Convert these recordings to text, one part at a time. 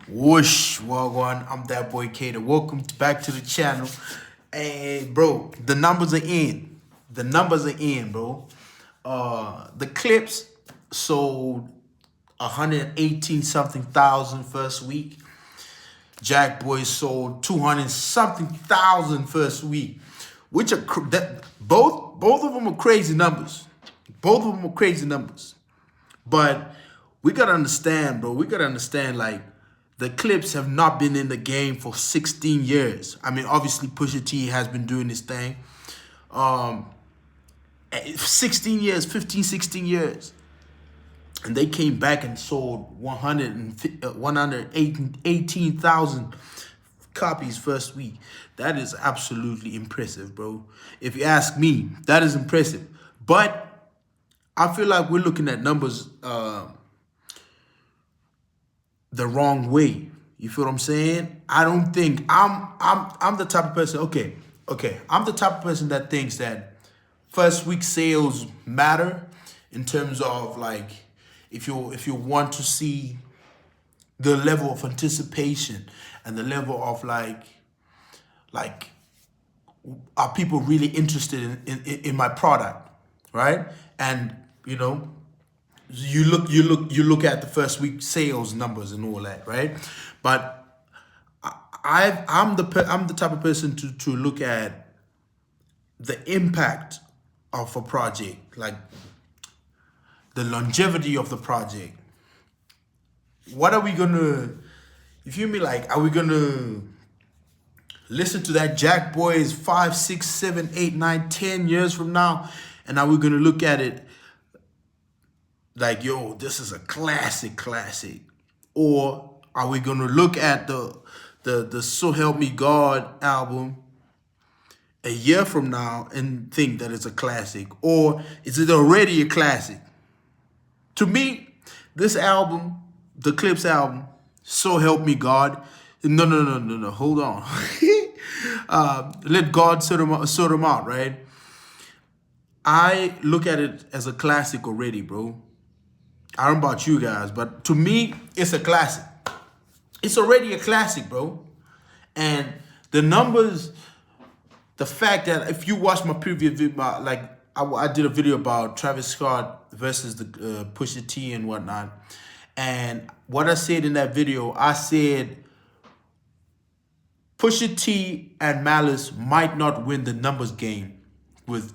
Whoosh, Wagwan, I'm that boy Kato. Welcome back to the channel. And bro, the numbers are in. The numbers are in, bro. The clips sold 118 something thousand first week. JackBoys sold 200 something thousand first week, which are both of them are crazy numbers. Both of them are crazy numbers. But we gotta understand, bro. We gotta understand, like, the Clipse have not been in the game for 16 years. I mean, obviously, Pusha T has been doing this thing. 16 years, 15, 16 years. And they came back and sold 118,000 copies first week. That is absolutely impressive, bro. If you ask me, that is impressive. But I feel like we're looking at numbers the wrong way. You feel what I'm saying? I don't think I'm the type of person. Okay. I'm the type of person that thinks that first week sales matter in terms of, like, if you want to see the level of anticipation and the level of like are people really interested in my product, right? And you know, you look at the first week sales numbers and all that, right? But I'm the type of person to look at the impact of a project, like the longevity of the project. What are we gonna, you feel me? Like, are we gonna listen to that JackBoys 5, 6, 7, 8, 9, 10 years from now, and are we gonna look at it like, yo, this is a classic, or are we gonna look at the So Help Me God album a year from now and think that it's a classic, or is it already a classic? To me, this album, the Clipse album, So Help Me God, no, hold on. Let God sort them out, right? I look at it as a classic already, bro. I don't know about you guys, but to me, it's a classic. It's already a classic, bro. And the numbers, the fact that if you watch my previous video, like I did a video about Travis Scott versus the Pusha T and whatnot. And what I said in that video, I said Pusha T and Malice might not win the numbers game with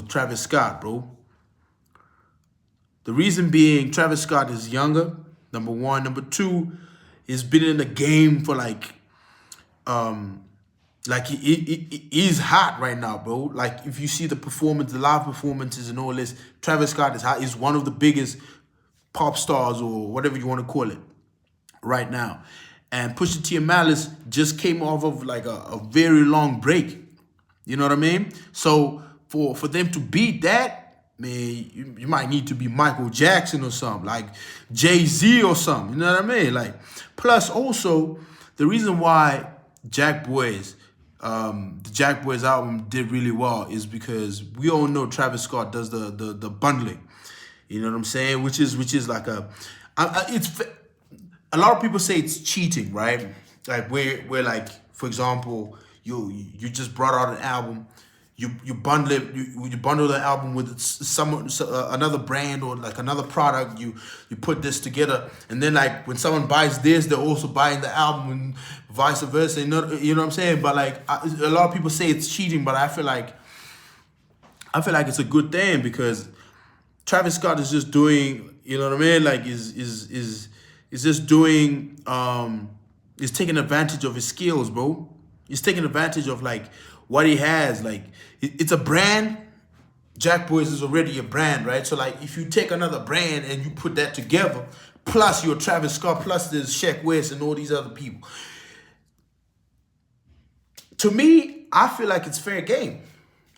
Travis Scott, bro. The reason being, Travis Scott is younger, number one. Number two, he's been in the game for he's hot right now, bro. Like, if you see the performance, the live performances and all this, Travis Scott is hot. He's one of the biggest pop stars, or whatever you want to call it, right now. And Pusha T and Malice just came off of like a very long break. You know what I mean? So for them to beat that, man, you might need to be Michael Jackson or something, like Jay-Z or something. You know what I mean? Like, plus also, the reason why the JackBoys album did really well is because we all know Travis Scott does the bundling. You know what I'm saying? Which is like it's a lot of people say it's cheating, right? Like, where like, for example, you just brought out an album, you bundle it, you bundle the album with another brand or like another product. You put this together, and then like when someone buys this, they're also buying the album, and vice versa. You know what I'm saying? But like, a lot of people say it's cheating, but I feel like it's a good thing, because Travis Scott is just doing, you know what I mean? Like, is just doing, is taking advantage of his skills, bro. He's taking advantage of like what he has. Like, it's a brand. JackBoys is already a brand, right? So like, if you take another brand and you put that together, plus you're Travis Scott, plus there's Sheck West and all these other people. To me, I feel like it's fair game.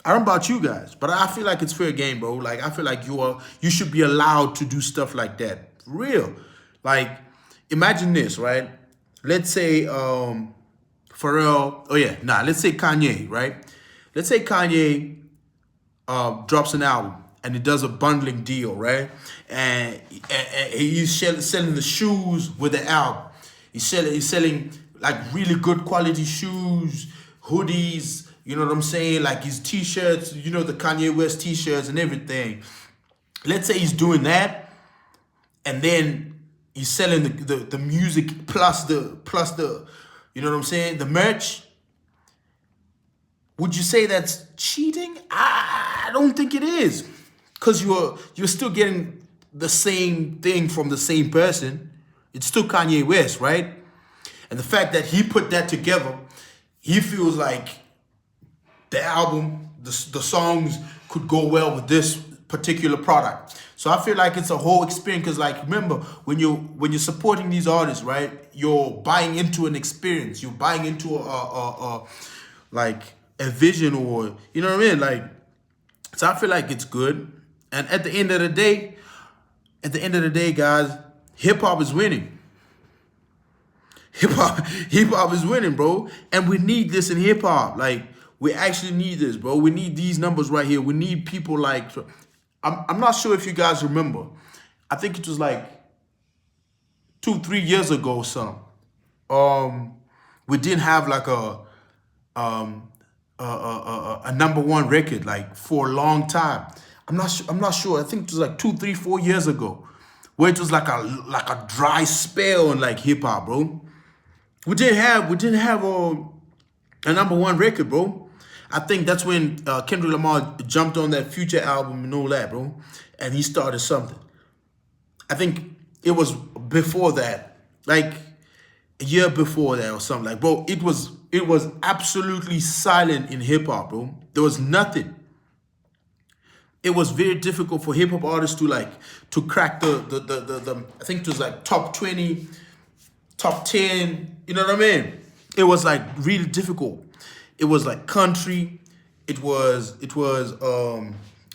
I don't know about you guys, but I feel like it's fair game, bro. Like, I feel like you should be allowed to do stuff like that. For real. Like, imagine this, right? Let's say Pharrell, let's say Kanye, right? Let's say Kanye drops an album, and he does a bundling deal, right? And he's selling the shoes with the album. He's selling like really good quality shoes, hoodies, you know what I'm saying? Like his t-shirts, you know, the Kanye West t-shirts and everything. Let's say he's doing that, and then he's selling the music plus the you know what I'm saying, the merch. Would you say that's cheating? I don't think it is, because you're still getting the same thing from the same person. It's still Kanye West, right? And the fact that he put that together, he feels like the album, the songs could go well with this particular product. So I feel like it's a whole experience, because like, remember, when you're supporting these artists, right, you're buying into an experience. You're buying into like a vision, or you know what I mean? Like, so I feel like it's good. And at the end of the day, guys, hip hop is winning. Hip hop is winning, bro. And we need this in hip hop. Like, we actually need this, bro. We need these numbers right here. We need people like, I'm not sure if you guys remember. I think it was like 2-3 years ago or something. We didn't have like a #1 record like for a long time. I'm not sure. I think it was like 2, 3, 4 years ago, where it was like a dry spell in like hip hop, bro. We didn't have a #1 record, bro. I think that's when Kendrick Lamar jumped on that Future album and all that, bro, and he started something. I think it was before that, like a year before that or something. Like, bro, it was absolutely silent in hip hop, bro. There was nothing. It was very difficult for hip hop artists to crack the I think it was like top 20, top 10. You know what I mean? It was like really difficult. It was like country, it was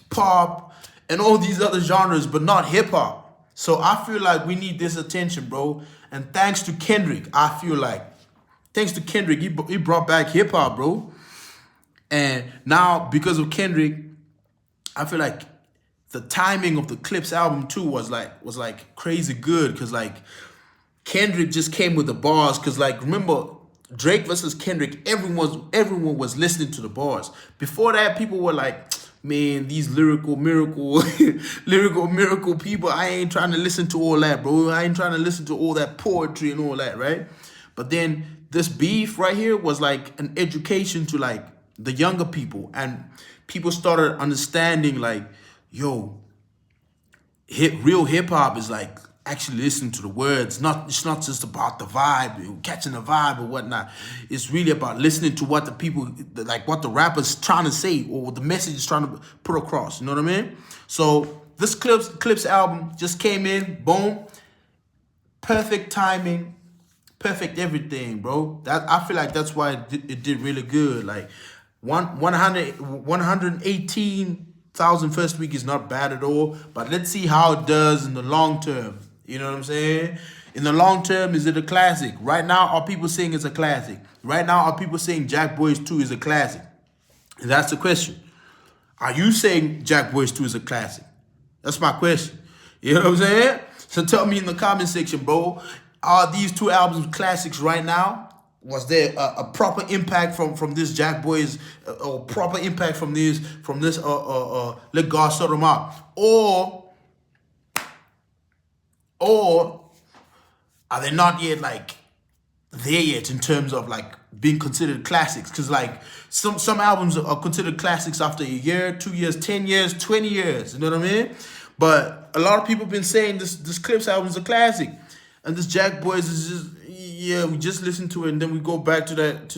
pop, and all these other genres, but not hip hop. So I feel like we need this attention, bro. And thanks to Kendrick, he brought back hip hop, bro. And now, because of Kendrick, I feel like the timing of the Clipse album too was like crazy good, because like Kendrick just came with the bars. Because like, remember, Drake versus Kendrick, everyone was listening to the bars. Before that, people were like, man, these lyrical miracle people, I ain't trying to listen to all that, bro. I ain't trying to listen to all that poetry and all that, right? But then this beef right here was like an education to like the younger people, and people started understanding like, yo, real hip hop is like actually listening to the words. It's not just about the vibe, catching the vibe or whatnot. It's really about listening to what the people, like what the rapper's trying to say, or what the message is trying to put across. You know what I mean? So this Clipse album just came in, boom, perfect timing, perfect everything, bro. That, I feel like that's why it did really good. Like 118,000 first week is not bad at all, but let's see how it does in the long term. You know what I'm saying? In the long term, is it a classic? Right now, are people saying it's a classic? Right now, are people saying JackBoys 2 is a classic? And that's the question. Are you saying JackBoys 2 is a classic? That's my question. You know what I'm saying? So tell me in the comment section, bro. Are these two albums classics right now? Was there a proper impact from this JackBoys, or proper impact from this Let God Sort 'Em Out? Or are they not yet like there yet in terms of like being considered classics? Because like some albums are considered classics after a year, 2 years, 10 years, 20 years. You know what I mean? But a lot of people have been saying this Clipse album is a classic, and this JackBoys is just, yeah, we just listen to it and then we go back to that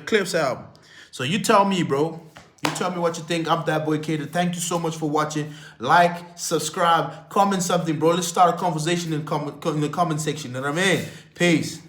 Clipse album. So you tell me, bro. You tell me what you think. I'm that boy Kater. Thank you so much for watching. Like, subscribe, comment something, bro. Let's start a conversation in the comment section. You know what I mean? Peace.